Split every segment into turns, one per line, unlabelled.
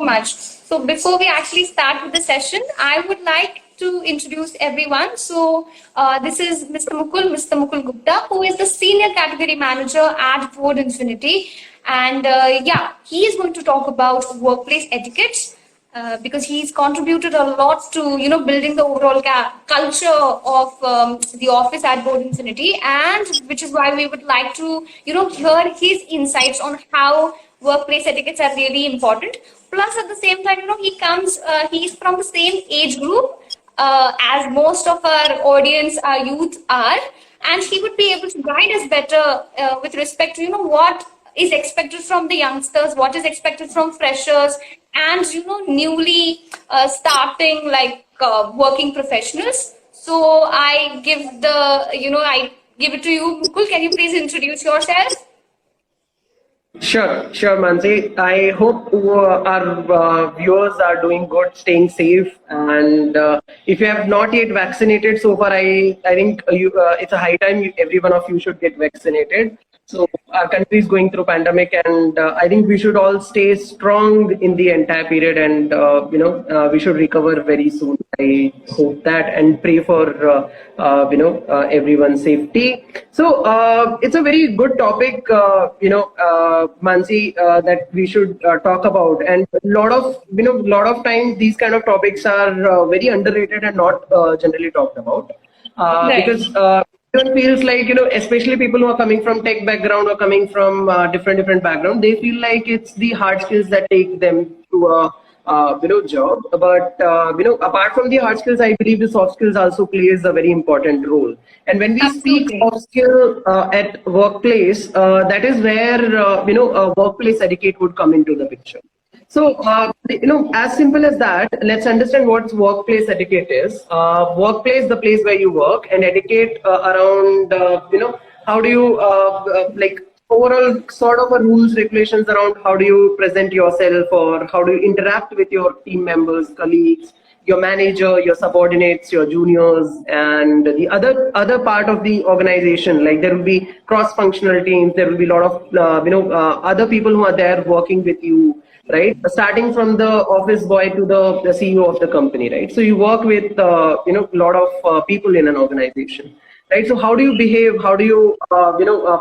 much. So before we actually start with the session, I would like to introduce everyone. So this is Mr. Mukul Gupta, who is the Senior Category Manager at Ford Infinity. And yeah, he is going to talk about workplace etiquettes. Because he's contributed a lot to building the overall culture of the office at Ford Infinity, and which is why we would like to hear his insights on how workplace etiquettes are really important. Plus, at the same time, he's from the same age group as most of our audience, our youth are, and he would be able to guide us better with respect to what is expected from the youngsters, what is expected from freshers, and newly starting working professionals. So I give it to you, Mukul. Can you please introduce yourself?
Sure, Mansi. I hope our viewers are doing good, staying safe, and if you have not yet vaccinated so far, I think it's a high time every one of you should get vaccinated. So our country is going through pandemic, and I think we should all stay strong in the entire period, and we should recover very soon. I hope that, and pray for everyone's safety. So it's a very good topic, Mansi, that we should talk about, and a lot of times these kind of topics are very underrated and not generally talked about
Right.
because. Everyone feels like, especially people who are coming from tech background or coming from different background, they feel like it's the hard skills that take them to a job. But apart from the hard skills, I believe the soft skills also plays a very important role. And when we
Absolutely.
speak soft skill at workplace, that is where workplace etiquette would come into the picture. So, as simple as that, let's understand what workplace etiquette is. Workplace, the place where you work, and etiquette around, how do you, overall sort of a rules, regulations around how do you present yourself or how do you interact with your team members, colleagues, your manager, your subordinates, your juniors, and the other part of the organization. Like there will be cross-functional teams, there will be a lot of, other people who are there working with you, right? Starting from the office boy to the CEO of the company, right? So you work with, a lot of people in an organization, right? So how do you behave? How do you,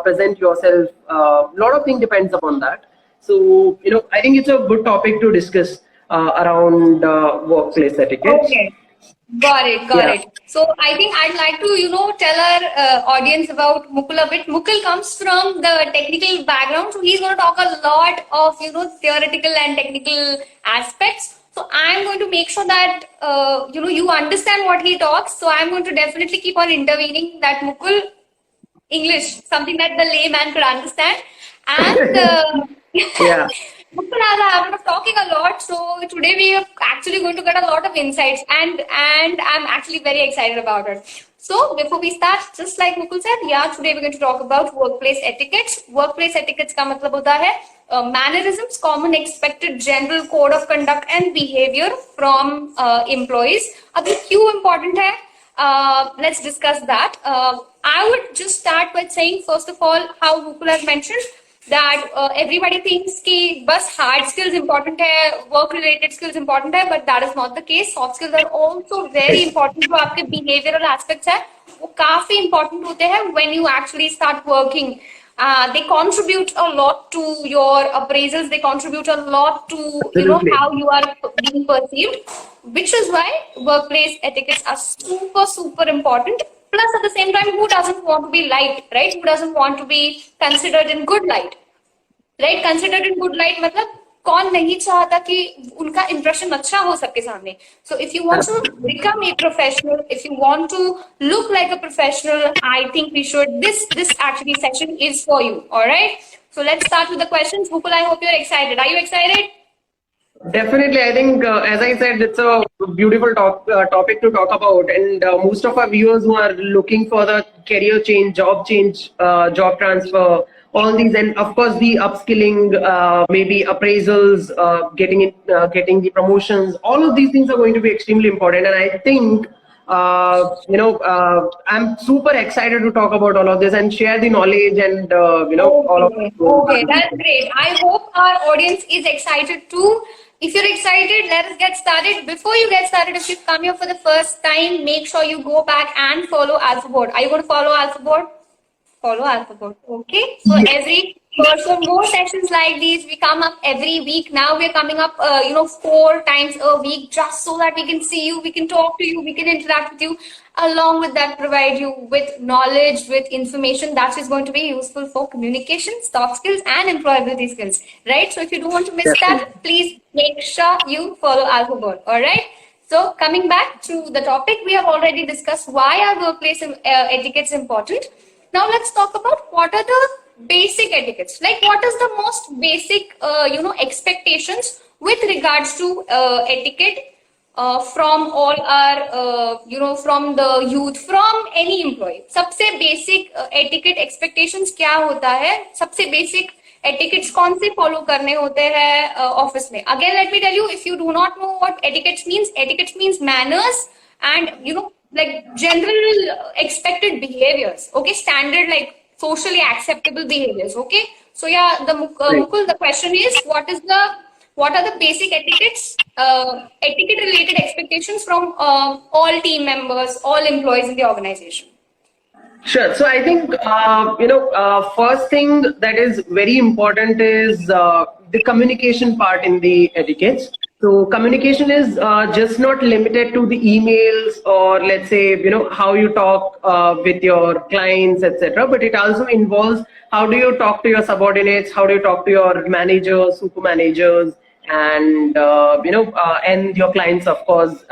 present yourself? A lot of things depends upon that. So, I think it's a good topic to discuss around workplace etiquette.
Okay. Got it. So I think I'd like to, tell our audience about Mukul a bit. Mukul comes from the technical background, so he's going to talk a lot of, theoretical and technical aspects. So I'm going to make sure that, you understand what he talks. So I'm going to definitely keep on intervening that Mukul, English, something that the layman could understand. And
Yeah.
Mukul has a habit of talking a lot, so today we are actually going to get a lot of insights, and I'm actually very excited about it. So before we start, just like Mukul said, yeah, today we're going to talk about workplace etiquettes. Workplace etiquettes का मतलब होता है mannerisms, common expected general code of conduct and behavior from employees. अब ये क्यों important है? Let's discuss that. I would just start by saying, first of all, how Mukul has mentioned that everybody thinks कि बस hard skills important है, work related skills important है, but that is not the case. Soft skills are also very important. जो आपके behavioral aspects है, वो काफी important होते हैं when you actually start working. They contribute a lot to your appraisals. They contribute a lot to
Absolutely.
how you are being perceived, which is why workplace etiquettes are super important. Plus, at the same time, who doesn't want to be liked, right? Who doesn't want to be considered in good light, right? Considered in good light मतलब कौन नहीं चाहता कि उनका impression अच्छा हो सबके सामने. So if you want to become a professional, if you want to look like a professional, I think we should, this actually session is for you, all right? So let's start with the questions. Mukul, I hope you're excited. Are you excited?
Definitely, I think, as I said, it's a beautiful topic to talk about, and most of our viewers who are looking for the career change, job transfer, all these, and of course the upskilling, maybe appraisals, getting the promotions, all of these things are going to be extremely important. And I think, I'm super excited to talk about all of this and share the knowledge and, all of it.
Okay, that's great. I hope our audience is excited too. if you're excited, let us get started. Before you get started, if you've come here for the first time, make sure you go back and follow AlphaBoard. Are you going to follow AlphaBoard? Follow AlphaBoard. Okay. So for more sessions like these, we come up every week. Now we're coming up, 4 times a week, just so that we can see you, we can talk to you, we can interact with you. Along with that, provide you with knowledge, with information that is going to be useful for communication, soft skills, and employability skills. Right. So if you don't want to miss that, please make sure you follow AlphaBoard. All right. So coming back to the topic, we have already discussed why our workplace etiquette is important. Now let's talk about what are the basic etiquettes. Like what is the most basic, expectations with regards to etiquette from all our, from the youth, from any employee. सबसे basic etiquette expectations क्या होता है? सबसे basic etiquettes कौन से follow करने होते हैं office में? Again, let me tell you, if you do not know what etiquette means manners and like general expected behaviors, okay, standard like socially acceptable behaviors, okay. So yeah, the Mukul, the question is, what are the basic etiquettes, etiquette related expectations from all team members, all employees in the organization?
Sure. So I think, first thing that is very important is the communication part in the etiquettes. So communication is just not limited to the emails or let's say, how you talk with your clients, etc. But it also involves how do you talk to your subordinates, how do you talk to your managers, super managers, and and your clients, of course,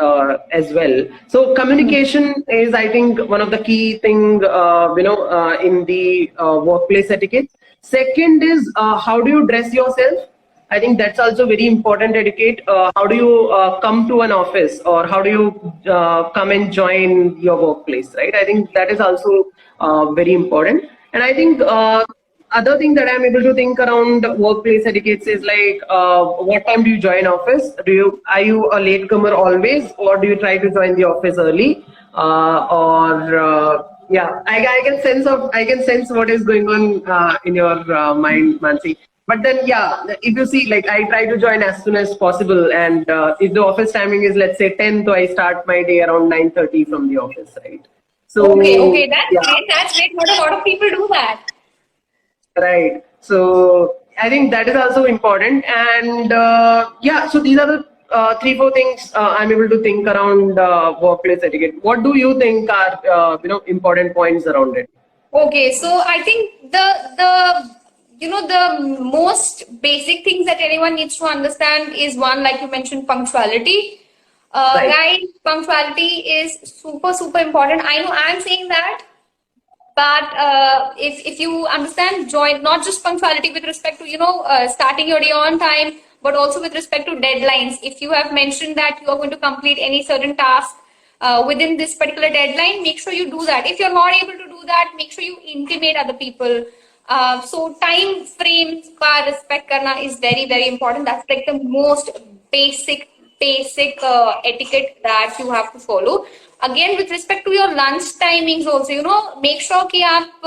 as well. So communication is, I think, one of the key thing, in the workplace etiquette. Second is how do you dress yourself? I think that's also very important etiquette. How do you come to an office, or how do you come and join your workplace, right? I think that is also very important. And I think other thing that I'm able to think around workplace etiquettes is like, what time do you join office? Are you a latecomer always, or do you try to join the office early? Yeah, I can sense what is going on in your mind, Mansi. But then, yeah, if you see, like I try to join as soon as possible, and if the office timing is, let's say 10, so I start my day around 9:30 from the office, right? So
okay, that's great. That's great. Not a lot of people do that.
Right. So I think that is also important, and so these are the 3-4 things I'm able to think around workplace etiquette. What do you think are important points around it?
Okay, so I think the most basic things that anyone needs to understand is one, like you mentioned, punctuality.
Right.
Guys, punctuality is super, super important. I know I'm saying that, but if you understand, join not just punctuality with respect to, starting your day on time, but also with respect to deadlines. If you have mentioned that you are going to complete any certain task within this particular deadline, make sure you do that. If you're not able to do that, make sure you intimate other people. So time frames ka respect karna is very, very important. That's like the most basic etiquette that you have to follow. Again, with respect to your lunch timings also, make sure कि आप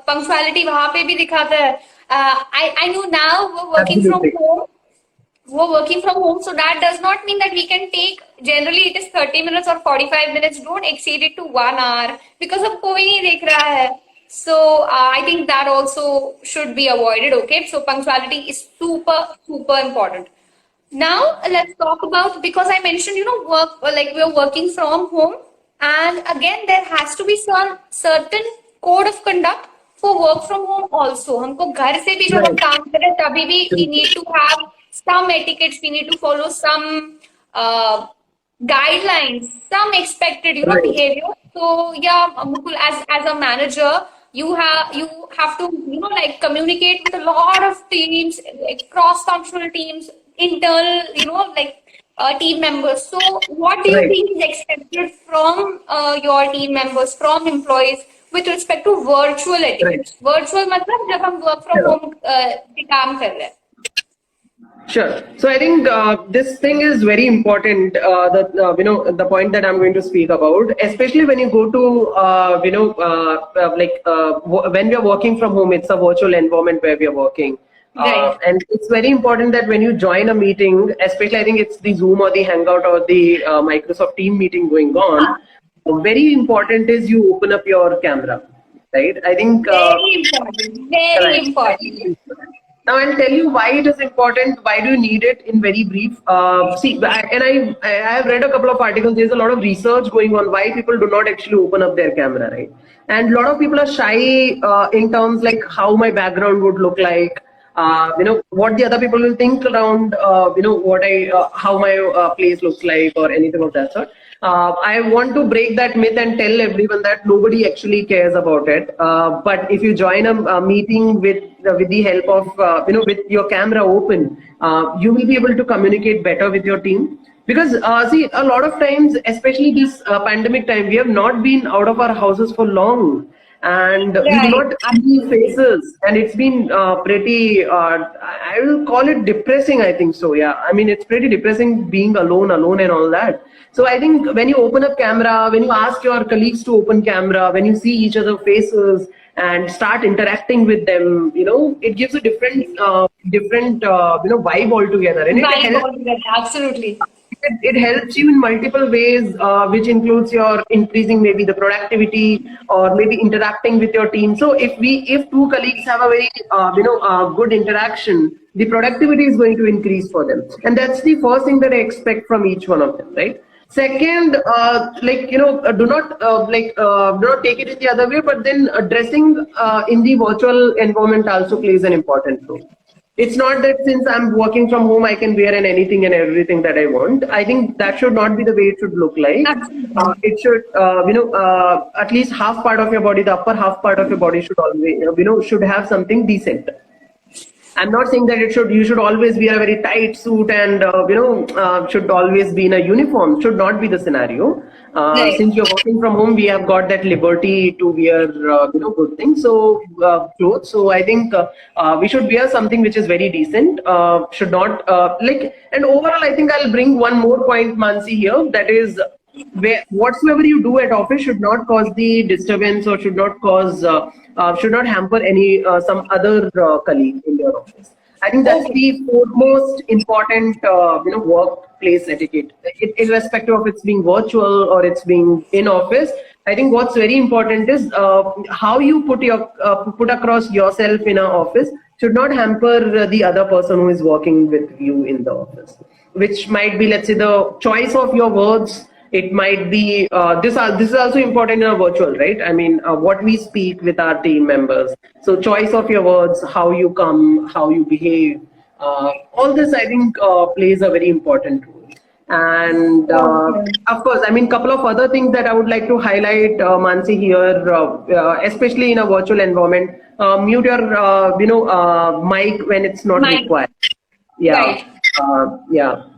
punctuality वहाँ पे भी दिखाते हैं. I know now we're working
Absolutely.
from home, so that does not mean that we can take, generally it is 30 minutes or 45 minutes. Don't exceed it to 1 hour because अब कोई नहीं देख रहा है. So I think that also should be avoided. Okay, so punctuality is super, super important. Now let's talk about, because I mentioned, work, like we're working from home, and again there has to be some certain code of conduct for work from home also. हमको घर से भी जब हम काम करें तभी भी we need to have some etiquettes, we need to follow some guidelines, some expected
Right.
behavior. So yeah, Mukul, as a manager, you have to like communicate with a lot of teams, like cross-functional teams, internal team members. So what do you
Right.
think is expected from your team members, from employees with respect to virtual etiquette? Virtual मतलब जब हम work from home पे काम कर रहे हैं.
Sure. So I think this thing is very important. The point that I'm going to speak about, especially when you go to when we are working from home, it's a virtual environment where we are working.
Right.
And it's very important that when you join a meeting, especially I think it's the Zoom or the Hangout or the Microsoft Team meeting going on, very important is you open up your camera, right? I think
Very important. Very
right.
important.
Now I'll tell you why it is important. Why do you need it in very brief? I have read a couple of articles. There's a lot of research going on why people do not actually open up their camera, right? And a lot of people are shy in terms like how my background would look like. What the other people will think around, how my place looks like or anything of that sort. I want to break that myth and tell everyone that nobody actually cares about it. But if you join a meeting with the help of, with your camera open, you will be able to communicate better with your team. Because see, a lot of times, especially this pandemic time, we have not been out of our houses for long. And we do not see faces, and it's been pretty, I will call it depressing, I think so, yeah. I mean, it's pretty depressing being alone and all that. So I think when you open up camera, when you ask your colleagues to open camera, when you see each other's faces and start interacting with them, it gives a different, vibe altogether. And
Vibe altogether, absolutely.
It helps you in multiple ways, which includes your increasing maybe the productivity or maybe interacting with your team. So if two colleagues have a very good interaction, the productivity is going to increase for them, and that's the first thing that I expect from each one of them, right? Second, do not take it in the other way, but then addressing in the virtual environment also plays an important role. It's not that since I'm working from home, I can wear anything and everything that I want. I think that should not be the way it should look like. It should, at least half part of your body, the upper half part of your body should always, should have something decent. I'm not saying that you should always wear a very tight suit and, should always be in a uniform. Should not be the scenario.
Right.
Since you're working from home, we have got that liberty to wear, good things. So, clothes. So I think we should wear something which is very decent. Should not, and overall, I think I'll bring one more point, Mansi, here. That is, whatsoever you do at office should not cause the disturbance or should not hamper any some other colleague in your office. I think that's the foremost important workplace etiquette, irrespective of it's being virtual or it's being in office. I think what's very important is how you put across yourself in an office should not hamper the other person who is working with you in the office, which might be, let's say, the choice of your words. It might be, this is also important in a virtual, right? I mean, what we speak with our team members. So choice of your words, how you come, how you behave, all this I think plays a very important role. And of course, I mean, couple of other things that I would like to highlight, Mansi, here, especially in a virtual environment, mute your, mic when it's not required. Yeah.
Right.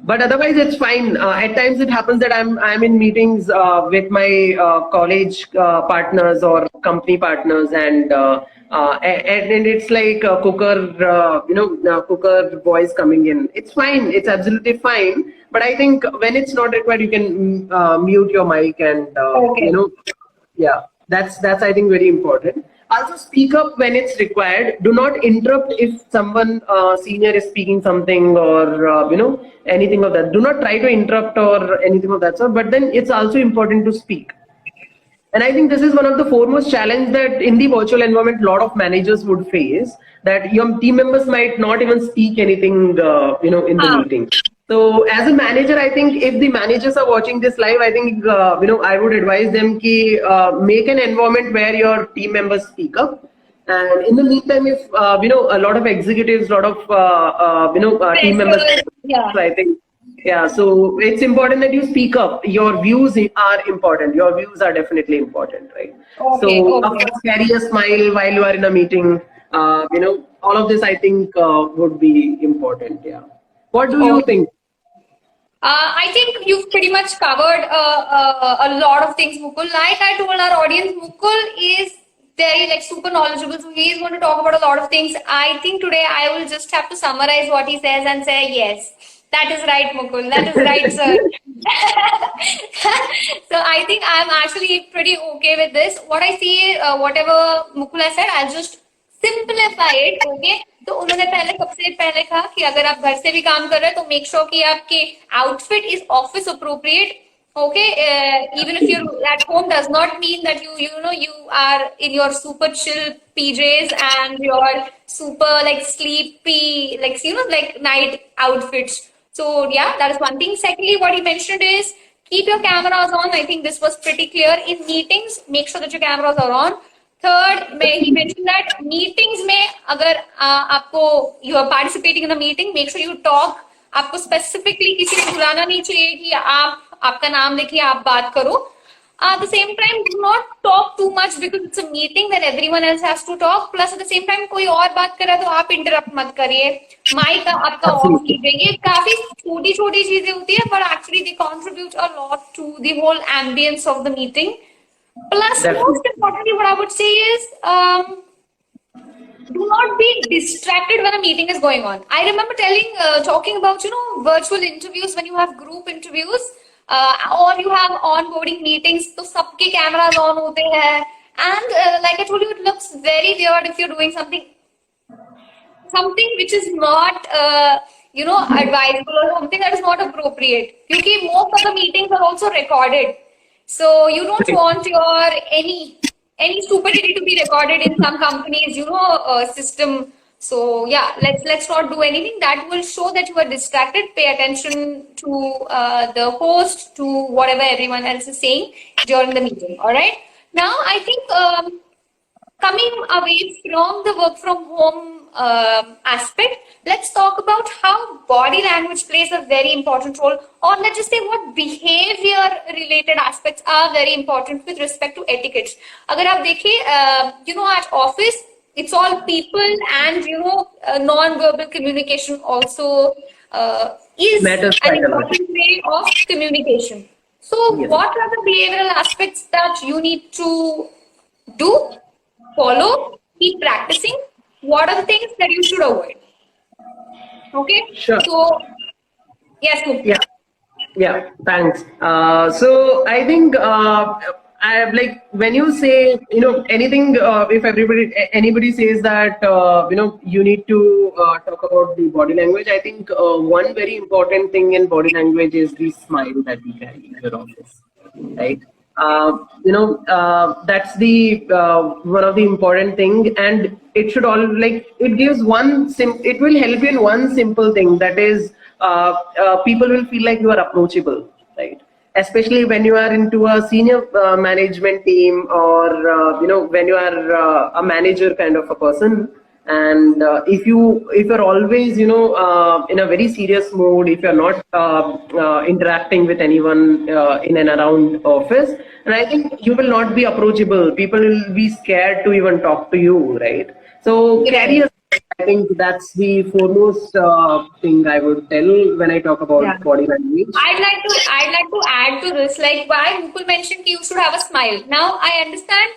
But otherwise it's fine. At times it happens that I'm in meetings with my college partners or company partners, and it's like a cooker voice coming in. It's fine. It's absolutely fine. But I think when it's not required, you can mute your mic and that's I think very important. Also speak up when it's required. Do not interrupt if someone senior is speaking something or anything of that. Do not try to interrupt or anything of that sort. But then it's also important to speak. And I think this is one of the foremost challenges that in the virtual environment, a lot of managers would face, that your team members might not even speak anything, in the meeting. So as a manager, I think if the managers are watching this live, I think, I would advise them to make an environment where your team members speak up. And in the meantime, if, a lot of executives, a lot of, team members,
Yeah.
so I think, so it's important that you speak up. Your views are important. Your views are definitely important, right? Of course, carry a smile while you are in a meeting. All of this, I think, would be important. Yeah. What do you think?
I think you've pretty much covered a lot of things, Mukul. Like I told our audience, Mukul is very super knowledgeable, so he is going to talk about a lot of things. I think today I will just have to summarize what he says and say, yes, that is right, Mukul. That is right, sir. So I think I'm actually pretty okay with this. What I see, whatever Mukul has said, I'll just simplify it, okay? तो उन्होंने पहले सबसे पहले कहा कि अगर आप घर से भी काम कर रहे हैं तो मेक श्योर कि आपके outfit is office appropriate. Okay, even if you're at home does not mean that you are in your super chill PJs and your super like sleepy like night outfits. So yeah, that is one thing. Secondly, what he mentioned is keep your cameras on. I think this was pretty clear. In meetings, make sure that your cameras are on. Third, he mentioned that meetings में अगर आपको you are participating in a meeting, make sure you talk. आपको specifically किसी को बुलाना नहीं चाहिए कि आपका नाम लेके आप बात करो. At the same time, do not talk too much because it's a meeting that everyone else has to talk. Plus, at the same time, कोई और बात कर रहा है तो आप इंटरप्ट मत करिए. माइक आपका ऑफ कीजिए. ये काफी छोटी छोटी चीजें होती है, but actually they contribute a lot to the whole ambience of the meeting. Plus, most importantly, what I would say is do not be distracted when a meeting is going on. I remember talking about virtual interviews when you have group interviews or you have onboarding meetings. तो सबके cameras on होते हैं and like I told you, it looks very weird if you're doing something which is not advisable or something that is not appropriate. Because most of the meetings are also recorded, so you don't want your any stupidity to be recorded in some companies system. So yeah, let's not do anything that will show that you are distracted. Pay attention to the host, to whatever everyone else is saying during the meeting. All right, now I think coming away from the work from home aspect, let's talk about how body language plays a very important role, or let's just say what behavior related aspects are very important with respect to etiquette. अगर आप देखिए at office it's all people and non-verbal communication also is an important way of communication. So yes, what are the behavioral aspects that you need to do, follow, keep practicing? What are the things that you should avoid? Okay.
Sure.
So yes.
Yeah. Thanks. So I think I have when you say anything, if anybody says that you need to talk about the body language, I think one very important thing in body language is the smile that we carry in your office, right? That's the one of the important thing, and it should all it gives it will help you in one simple thing, that is people will feel like you are approachable, right? Especially when you are into a senior management team, or when you are a manager kind of a person. And if you're always in a very serious mood, if you're not interacting with anyone in and around office, and I think you will not be approachable. People will be scared to even talk to you, right? So carry a, I think that's the foremost thing I would tell when I talk about body language.
I'd like to add to this, like why Mukul mentioned you should have a smile. Now I understand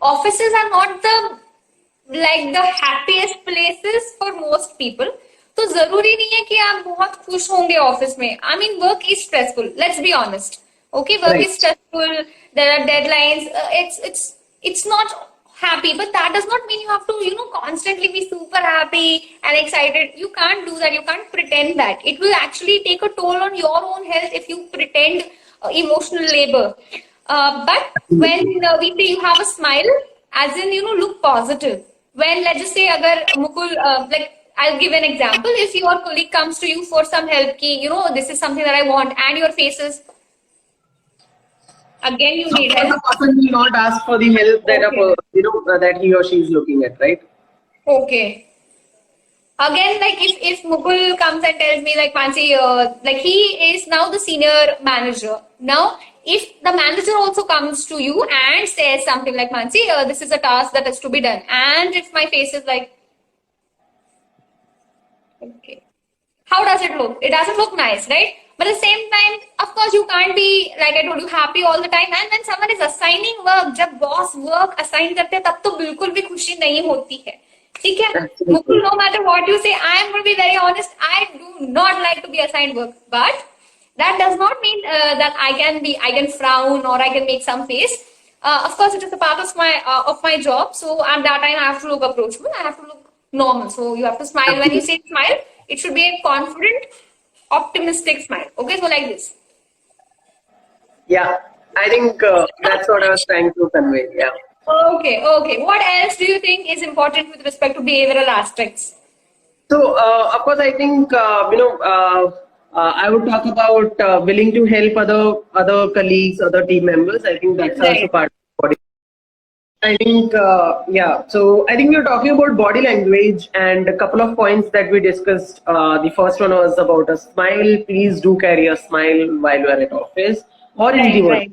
offices are not the happiest places for most people. तो जरूरी नहीं है कि आप बहुत खुश होंगे office में. I mean, work is stressful. Let's be honest. Okay, work is stressful. There are deadlines. It's not happy, but that does not mean you have to constantly be super happy and excited. You can't do that. You can't pretend that. It will actually take a toll on your own health if you pretend emotional labor. But when we say you have a smile, as in look positive. When let's just say agar Mukul I'll give an example. If your colleague comes to you for some help, this is something that I want, and your face is again you need help.
The person will not ask for the help that that he or she is looking at, right?
Okay. Again, if Mukul comes and tells me Mansi, he is now the senior manager. Now, if the manager also comes to you and says something like, Mansi, this is a task that has to be done. And if my face is okay, how does it look? It doesn't look nice, right? But at the same time, of course, you can't be, like I told you, happy all the time. And when someone is assigning work, जब boss work assign करते हैं, तब तो बिल्कुल भी खुशी नहीं होती है. ठीक है? Mukul, no matter what you say, I am going to be very honest. I do not like to be assigned work, but that does not mean that I can frown or I can make some face. Of course, it is a part of my job. So at that time, I have to look approachable. I have to look normal. So you have to smile. When you say smile, it should be a confident, optimistic smile. Okay, so like this.
Yeah, I think that's what I was trying to convey. Yeah.
Okay, okay. What else do you think is important with respect to behavioral aspects?
So, of course, I think I would talk about willing to help other colleagues, other team members. I think that's also
Right.
part of body. I think yeah. So I think we were talking about body language and a couple of points that we discussed. The first one was about a smile. Please do carry a smile while you are at office or in the
Right,
work.
right.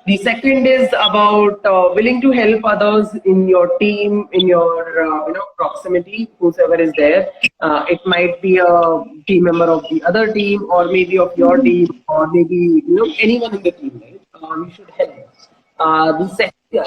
The second is about willing to help others in your team, in your proximity, whosoever is there. It might be a team member of the other team, or maybe of your team, or maybe anyone in the team. Right? You should help.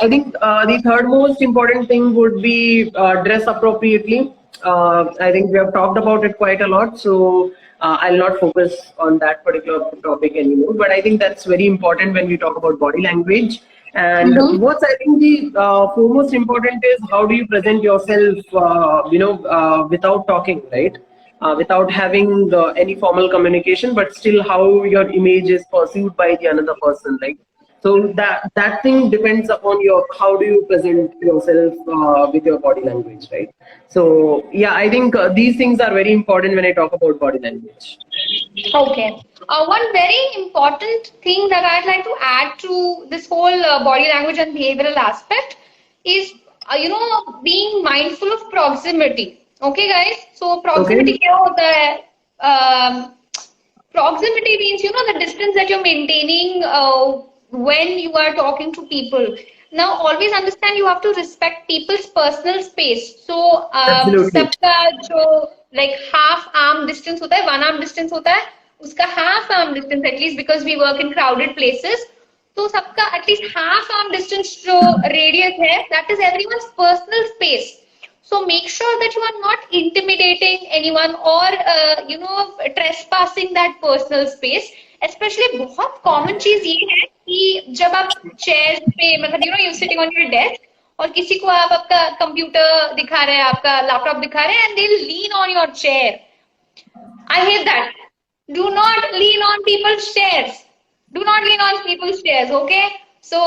I think the third most important thing would be dress appropriately. I think we have talked about it quite a lot, so I'll not focus on that particular topic anymore. But I think that's very important when we talk about body language. And what's I think the foremost important is how do you present yourself, without talking, right? Without having any formal communication, but still how your image is perceived by the another person, right? So that thing depends upon your how do you present yourself with your body language, right? So yeah, I think these things are very important when I talk about body language.
Okay. One very important thing that I'd like to add to this whole body language and behavioral aspect is, being mindful of proximity. Okay, guys? So
Okay.
proximity क्या होता है? Um, Proximity means, the distance that you're maintaining when you are talking to people. Now, always understand you have to respect people's personal space. So,
Absolutely.
सबका जो like half arm distance होता है, 1 arm distance होता है, उसका half arm distance at least because we work in crowded places. तो सबका at least half arm distance जो radius है, that is everyone's personal space. So make sure that you are not intimidating anyone or trespassing that personal space. Especially बहुत common चीज ये है कि जब आप chairs पे मतलब you're sitting on your desk और किसी को आप आपका कंप्यूटर दिखा रहे हैं आपका लैपटॉप दिखा रहे हैं and they'll lean on your chair. I hate that. Do not lean on people's chairs. Do not lean on people's chairs, okay? So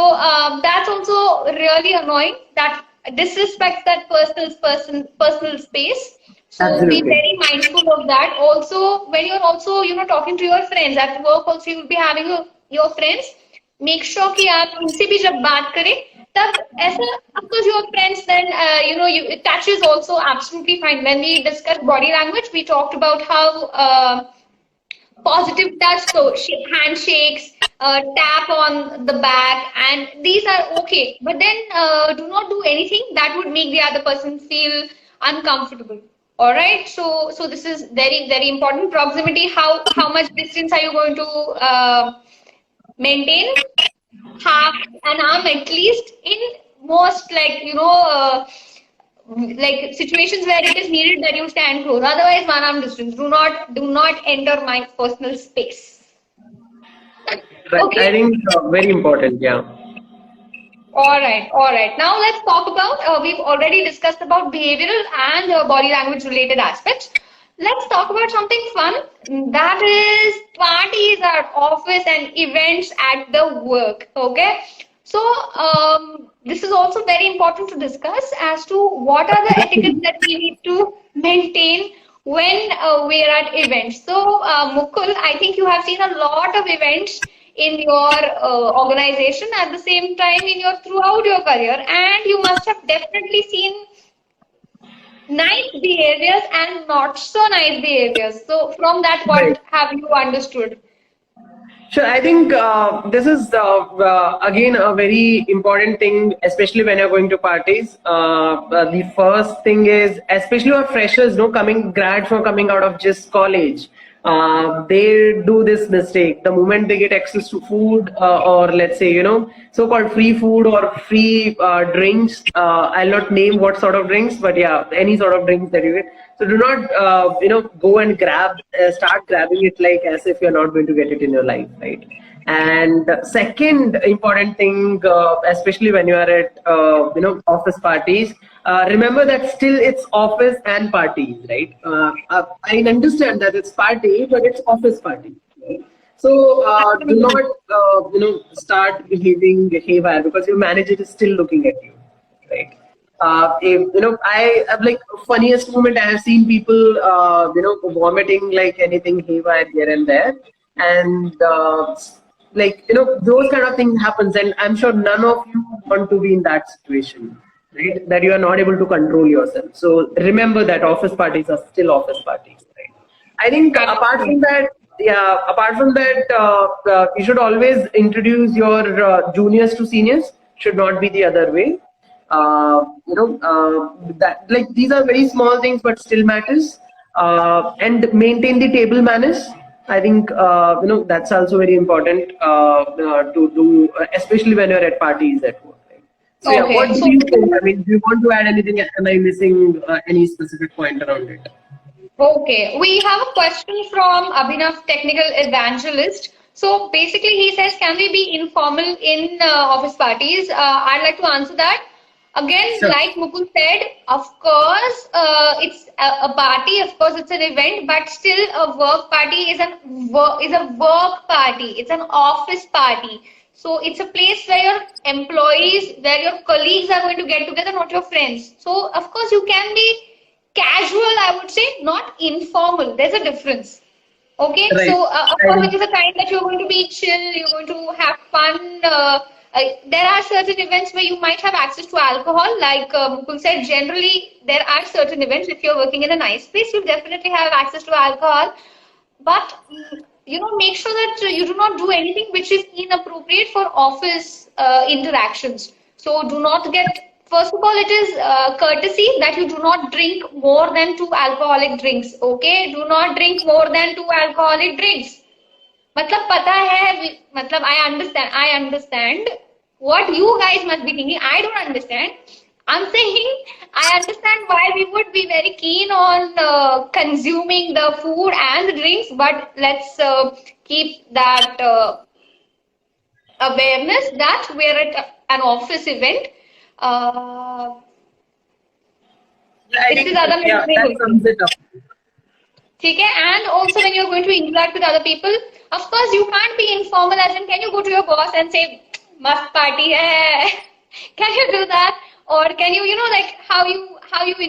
that's also really annoying. That disrespects that personal space. So be
Absolutely.
very mindful of that. Also, when you're also talking to your friends at work, also you will be having your friends. Make sure कि आप उनसे भी जब बात करें तब ऐसा of course your friends then touch is also absolutely fine. When we discussed body language, we talked about how positive touch, so handshakes, tap on the back, and these are okay. But then do not do anything that would make the other person feel uncomfortable. All right. So this is very very important. Proximity. How much distance are you going to maintain? Half an arm at least in most like situations where it is needed that you stand close. Otherwise, 1 arm distance. Do not enter my personal space.
Right.
Okay.
I think very important. Yeah.
All right. Now let's talk about. We've already discussed about behavioral and body language related aspects. Let's talk about something fun. That is parties at office and events at the work. Okay. So this is also very important to discuss as to what are the etiquettes that we need to maintain when we're at events. So Mukul, I think you have seen a lot of events in your organization at the same time throughout your career, and you must have definitely seen nice behaviors and not so nice behaviors. So from that,
Right.
what have you understood?
Sure, I think this is again a very important thing, especially when you're going to parties. The first thing is, especially our freshers, grads who are coming out of just college, they do this mistake. The moment they get access to food, or let's say, so-called free food or free drinks, I'll not name what sort of drinks, but yeah, any sort of drinks that you get. So do not, go and start grabbing it like as if you're not going to get it in your life, right? And second important thing, especially when you are at office parties, remember that still it's office and parties, right? I understand that it's party, but it's office party. Right? So do
Absolutely.
not start behaving haywire because your manager is still looking at you, right? If, I have like funniest moment I have seen people vomiting like anything haywire here and there, and those kind of things happens, and I'm sure none of you want to be in that situation, right? That you are not able to control yourself. So remember that office parties are still office parties, right? I think apart from that, you should always introduce your juniors to seniors. Should not be the other way. That like these are very small things, but still matters. And maintain the table manners. I think that's also very important to do, especially when you're at parties at work. Right? So yeah, what
Okay,
do
so
you think? I mean, do you want to add anything? Am I missing any specific point around it?
okay, we have a question from Abhinav, technical evangelist. So basically, he says, can we be informal in office parties? I'd like to answer that. Again,
Sure.
like Mukul said, of course, it's a party. Of course, it's an event, but still, a work party is a work party. It's an office party. So it's a place where your employees, where your colleagues are going to get together, not your friends. So of course, you can be casual, I would say, not informal. There's a difference. Okay,
Right.
so of
I
course,
think
it is a time that you're going to be chill, you're going to have fun. There are certain events where you might have access to alcohol. Like Mukul said, generally, there are certain events. If you're working in a nice place, you definitely have access to alcohol. But make sure that you do not do anything which is inappropriate for office interactions. So do not get. First of all, it is courtesy that you do not drink more than 2 alcoholic drinks. Okay, do not drink more than 2 alcoholic drinks. मतलब पता है मतलब I understand what you guys must be thinking. I don't understand. I'm saying I understand why we would be very keen on consuming the food and the drinks, but let's keep that awareness that we're at an office event. Uh,
I
इससे
think
ज्यादा मैं
yeah,
नहीं
that
बोल
sums
सकती.
it up.
ठीक है, and also when you're going to interact with other people, of course you can't be informal as in can you go to your boss and say mast party hai. Can you do that? Or can you like how you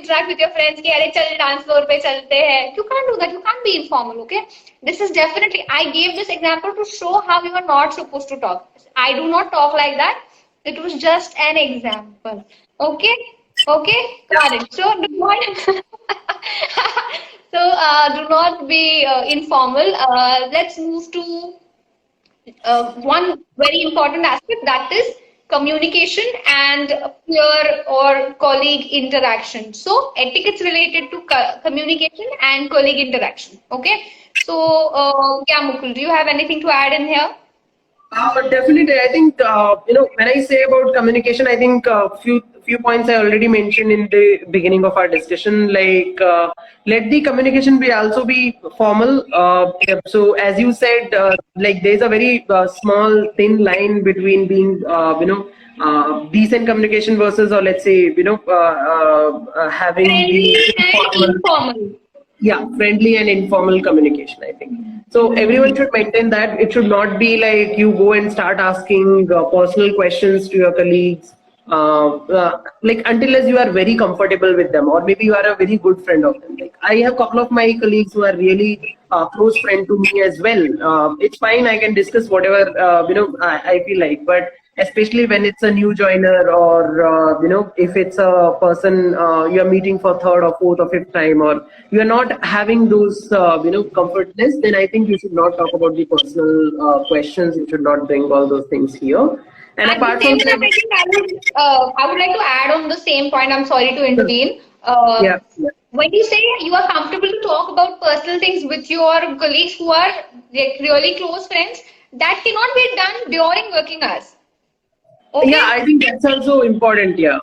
interact with your friends कि अरे चल dance floor पे चलते हैं. You can't do that. You can't be informal. Okay, this is definitely, I gave this example to show how you are not supposed to talk. I do not talk like that. It was just an example. Okay, okay, got it. So do not so do not be informal. Let's move to one very important aspect, that is communication and peer or colleague interaction. So etiquettes related to communication and colleague interaction. Okay. So yeah, Mukul, do you have anything to add in here?
Definitely, I think when I say about communication, I think few points I already mentioned in the beginning of our discussion. Like let the communication be also be formal. So as you said, like there's a very small thin line between being decent communication versus, or let's say having
Friendly
the
and
informal.
informal.
Yeah, friendly and informal communication, I think. So everyone should maintain that. It should not be like you go and start asking personal questions to your colleagues, like until as you are very comfortable with them, or maybe you are a very good friend of them. Like I have a couple of my colleagues who are really close friend to me as well. It's fine. I can discuss whatever I feel like, but especially when it's a new joiner, or if it's a person you're meeting for third or fourth or fifth time, or you're not having those comfortness, then I think you should not talk about the personal questions. You should not bring all those things here. And
At the
apart from
same time, I
that,
think I would like to add on the same point. I'm sorry to intervene.
yeah, yeah.
When you say you are comfortable to talk about personal things with your colleagues who are like really close friends, that cannot be done during working hours. Okay?
Yeah, I think that's also important. Yeah.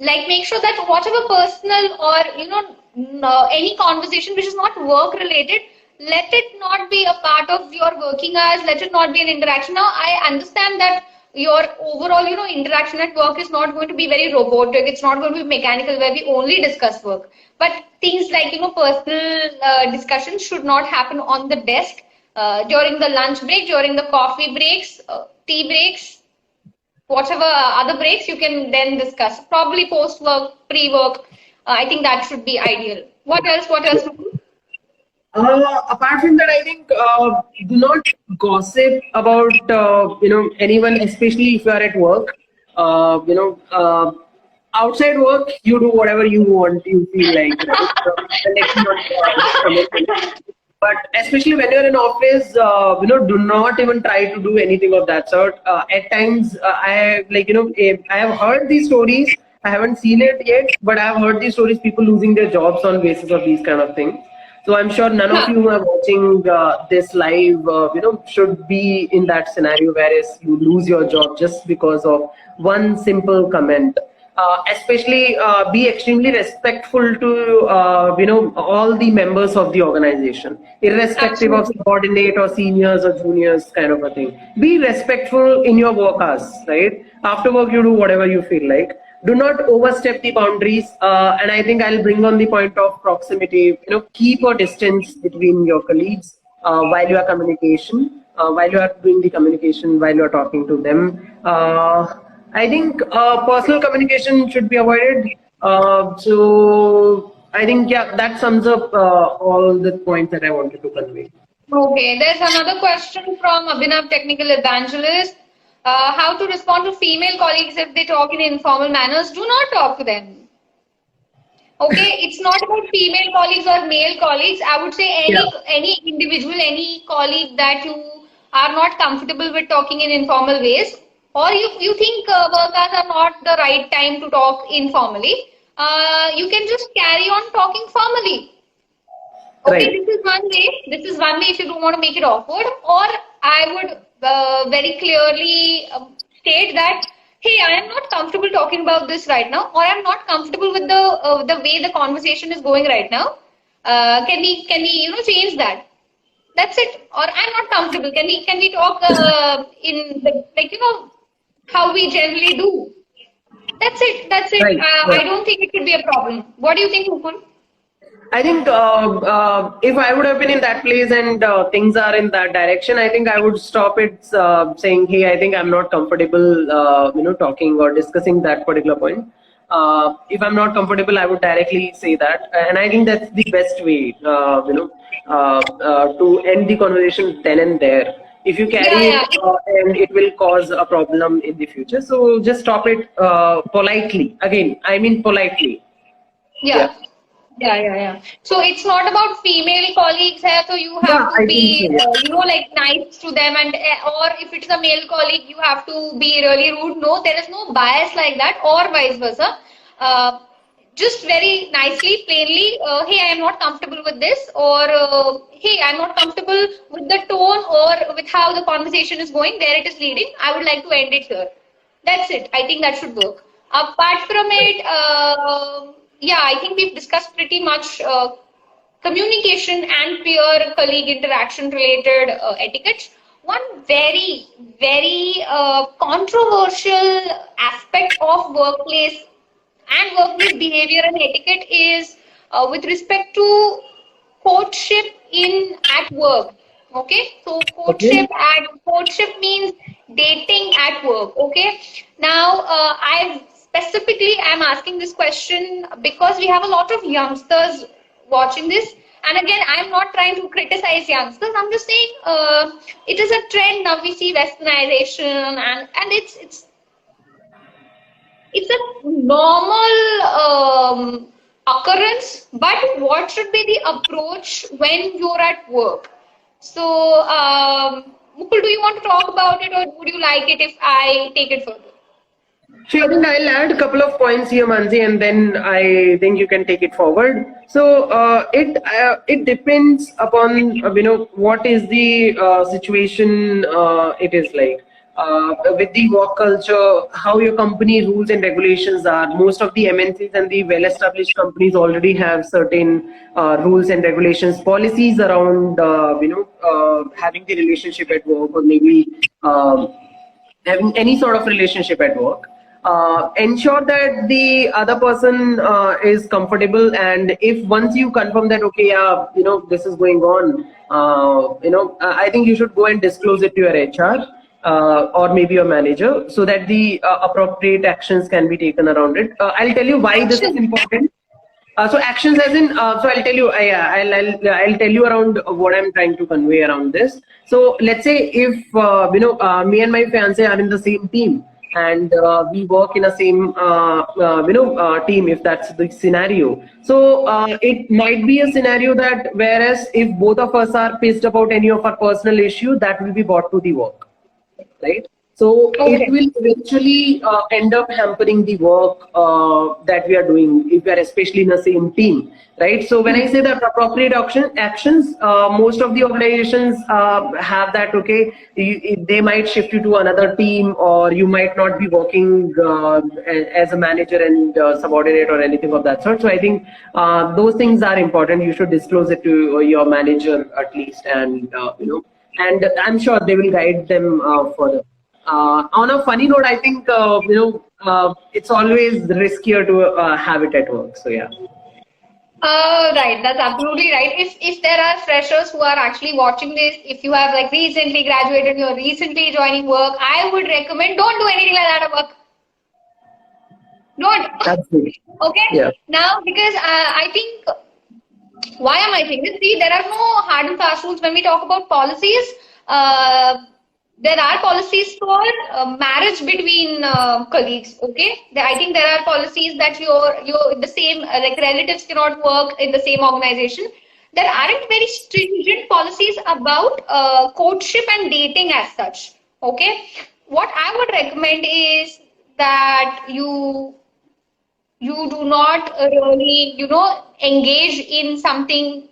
Like make sure that whatever personal or any conversation which is not work related, let it not be a part of your working hours. Let it not be an interaction. Now, I understand that your overall, interaction at work is not going to be very robotic. It's not going to be mechanical where we only discuss work. But things like, personal discussions should not happen on the desk during the lunch break, during the coffee breaks, tea breaks, whatever other breaks you can then discuss. Probably post-work, pre-work. I think that should be ideal. What else? What else?
Apart from that, I think do not gossip about anyone, especially if you are at work. Outside work, you do whatever you want, you feel like. But especially when you're in office, do not even try to do anything of that sort. At times, I have heard these stories. I haven't seen it yet, but I have heard these stories. People losing their jobs on basis of these kind of things. So I'm sure none of you who are watching this live, should be in that scenario whereas you lose your job just because of one simple comment. Especially be extremely respectful to all the members of the organization, irrespective of subordinate or seniors or juniors kind of a thing. Be respectful in your work hours, right? After work, you do whatever you feel like. Do not overstep the boundaries. And I think I'll bring on the point of proximity. Keep a distance between your colleagues while you are while you are doing the communication, while you are talking to them. I think personal communication should be avoided. So I think, that sums up all the points that I wanted to convey.
Okay, there's another question from Abhinav, Technical Evangelist. How to respond to female colleagues if they talk in informal manners? Do not talk to them. Okay, it's not about female colleagues or male colleagues. I would say any individual, any colleague that you are not comfortable with talking in informal ways, or you think work hours are not the right time to talk informally, you can just carry on talking formally. Okay,
Right.
this is one way. This is one way if you don't want to make it awkward. Or I would very clearly state that, hey, I am not comfortable talking about this right now, or I'm not comfortable with the way the conversation is going right now. Can we change that? That's it. Or I'm not comfortable. Can we talk in the how we generally do? That's it. That's it.
Right.
I don't think it should be a problem. What do you think, Mukul?
I think if I would have been in that place and things are in that direction, I think I would stop it saying, hey, I think I'm not comfortable, talking or discussing that particular point. If I'm not comfortable, I would directly say that. And I think that's the best way, to end the conversation then and there. If you carry it, and it will cause a problem in the future. So just stop it politely. Again, I mean politely.
Yeah. So it's not about female colleagues here, so you have to be, nice to them, and or if it's a male colleague, you have to be really rude. No, there is no bias like that, or vice versa. Just very nicely, plainly, hey, I am not comfortable with this, or hey, I'm not comfortable with the tone or with how the conversation is going, where it is leading. I would like to end it here. That's it. I think that should work. Apart from it, I think we've discussed pretty much communication and peer colleague interaction related etiquette. One very, very controversial aspect of workplace and workplace behavior and etiquette is with respect to courtship at work. Okay, so courtship means dating at work. Okay, now Specifically, I'm asking this question because we have a lot of youngsters watching this. And again, I'm not trying to criticize youngsters. I'm just saying it is a trend now. We see westernization, and it's a normal occurrence. But what should be the approach when you're at work? So, Mukul, do you want to talk about it, or would you like it if I take it further?
Sure, I think I'll add a couple of points here, Mansi, and then I think you can take it forward. So it depends upon what is the situation it is like. with the work culture, how your company rules and regulations are. Most of the MNCs and the well-established companies already have certain rules and regulations, policies around, having the relationship at work, or maybe having any sort of relationship at work. Ensure that the other person is comfortable, and if once you confirm that, okay, yeah, this is going on, I think you should go and disclose it to your HR. Or maybe your manager, so that the appropriate actions can be taken around it. I'll tell you why this is important. So actions as in, so I'll tell you, I'll tell you around what I'm trying to convey around this. So let's say if, me and my fiance are in the same team, and we work in a same, team, if that's the scenario. So it might be a scenario that, whereas if both of us are pissed about any of our personal issue, that will be brought to the work. Right, so
Okay.
it will eventually end up hampering the work that we are doing, if we are especially in the same team, right? So when I say that appropriate actions, most of the organizations have that. Okay, they might shift you to another team, or you might not be working as a manager and subordinate or anything of that sort. So I think those things are important. You should disclose it to your manager at least, and and I'm sure they will guide them further. On a funny note, I think it's always riskier to have it at work. So yeah.
Right, that's absolutely right. If there are freshers who are actually watching this, if you have like recently graduated, you're recently joining work, I would recommend don't do anything like that at work. Don't.
Absolutely.
Okay.
Yeah.
Now, because I think, why am I saying this? See, there are no hard and fast rules when we talk about policies. There are policies for marriage between colleagues. Okay, I think there are policies that you're the same, like relatives cannot work in the same organization. There aren't very stringent policies about courtship and dating as such. Okay, what I would recommend is that you do not really, engage in something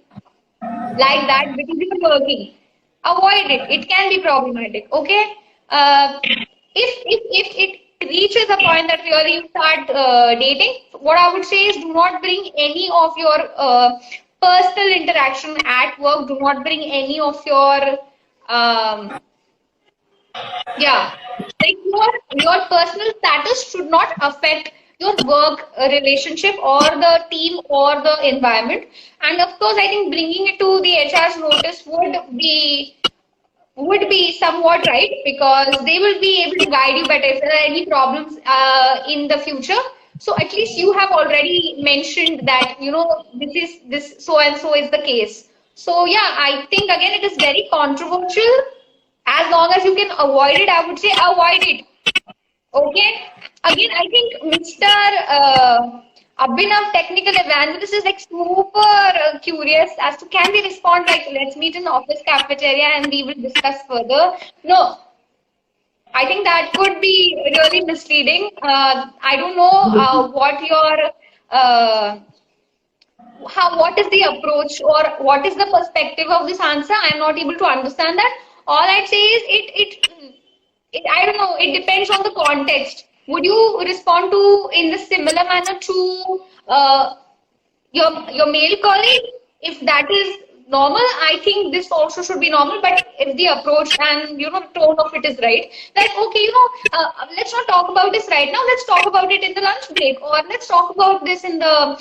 like that because you're working. Avoid it. It can be problematic. Okay. If it reaches a point that really you start dating, what I would say is do not bring any of your personal interaction at work. Do not bring any of your like your personal status should not affect your work relationship or the team or the environment. And of course, I think bringing it to the HR's notice would be somewhat right, because they will be able to guide you better if there are any problems in the future. So at least you have already mentioned that this so and so is the case. So yeah, I think again it is very controversial. As long as you can avoid it, I would say avoid it. Okay. Again, I think Mr. Abhinav, technical evangelist, is like super curious as to can we respond like let's meet in the office cafeteria and we will discuss further. No, I think that could be really misleading. I don't know what your what is the approach or what is the perspective of this answer. I'm not able to understand that. All I'd say is it I don't know, it depends on the context. Would you respond to in the similar manner to your male colleague? If that is normal, I think this also should be normal. But if the approach and the tone of it is right, like okay, let's not talk about this right now. Let's talk about it in the lunch break, or let's talk about this in the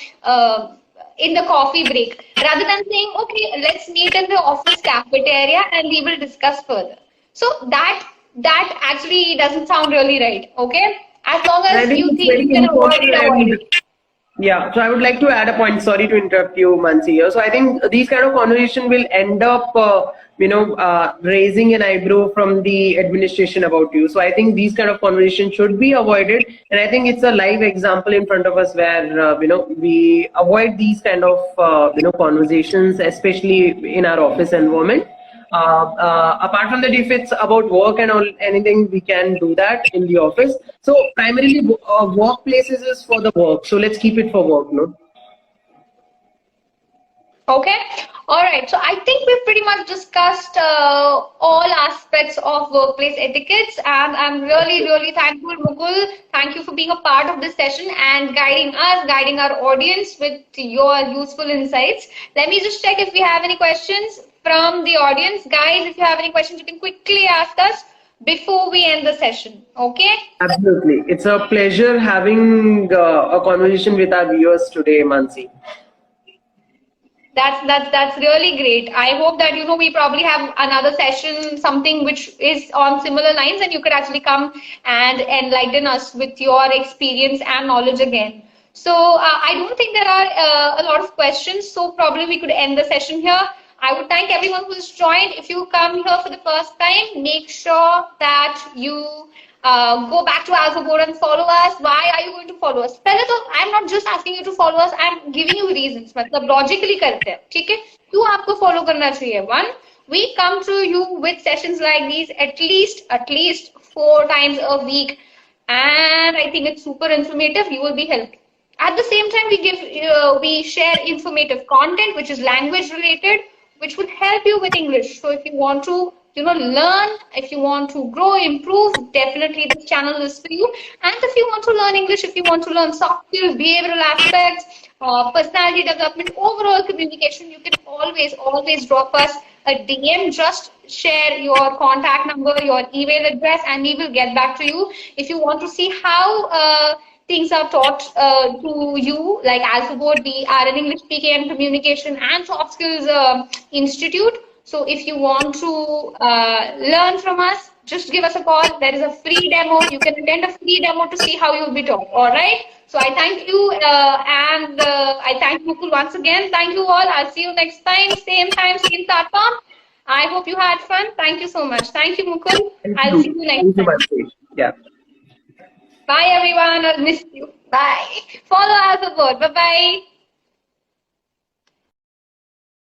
coffee break, rather than saying okay, let's meet in the office cafeteria and we will discuss further. So that actually doesn't sound really right. Okay, as long as you think you can avoid it.
Yeah, so I would like to add a point. Sorry to interrupt you, Mansi here. So I think these kind of conversation will end up, raising an eyebrow from the administration about you. So I think these kind of conversation should be avoided. And I think it's a live example in front of us where, we avoid these kind of, conversations, especially in our office environment. Apart from that, if it's about work and all, anything, we can do that in the office. So primarily workplaces is for the work. So let's keep it for work, no?
Okay. All right. So I think we've pretty much discussed all aspects of workplace etiquettes, and I'm really, really thankful, Mukul. Thank you for being a part of this session and guiding us, guiding our audience with your useful insights. Let me just check if we have any questions from the audience. Guys, if you have any questions, you can quickly ask us before we end the session. Okay.
Absolutely. It's a pleasure having a conversation with our viewers today, Mansi.
That's really great. I hope that we probably have another session, something which is on similar lines, and you could actually come and enlighten us with your experience and knowledge again. So I don't think there are a lot of questions, so probably we could end the session here. I would thank everyone who's joined. If you come here for the first time, make sure that you go back to Alpha Board and follow us. Why are you going to follow us? पहले तो I'm not just asking you to follow us. I'm giving you reasons. मतलब logically करते हैं, ठीक है? क्यों आपको follow करना चाहिए? One, we come to you with sessions like these at least 4 times a week, and I think it's super informative. You will be helped. At the same time, we share informative content which is language related, which would help you with English. So if you want to learn, if you want to grow, improve, definitely this channel is for you. And if you want to learn English, if you want to learn soft skills, behavioral aspects, personality development, overall communication, you can always drop us a DM. Just share your contact number, your email address, and we will get back to you. If you want to see how things are taught to you, like Alpha Board, we are an English speaking and communication and soft skills institute. So if you want to learn from us, just give us a call. There is a free demo. You can attend a free demo to see how you'll be taught. All right. So I thank you and I thank Mukul once again. Thank you all. I'll see you next time, same platform. I hope you had fun. Thank you so much. Thank you, Mukul. I'll see you next time.
Yeah.
Bye, everyone. I'll miss you. Bye. Follow Alpha Board. Bye-bye.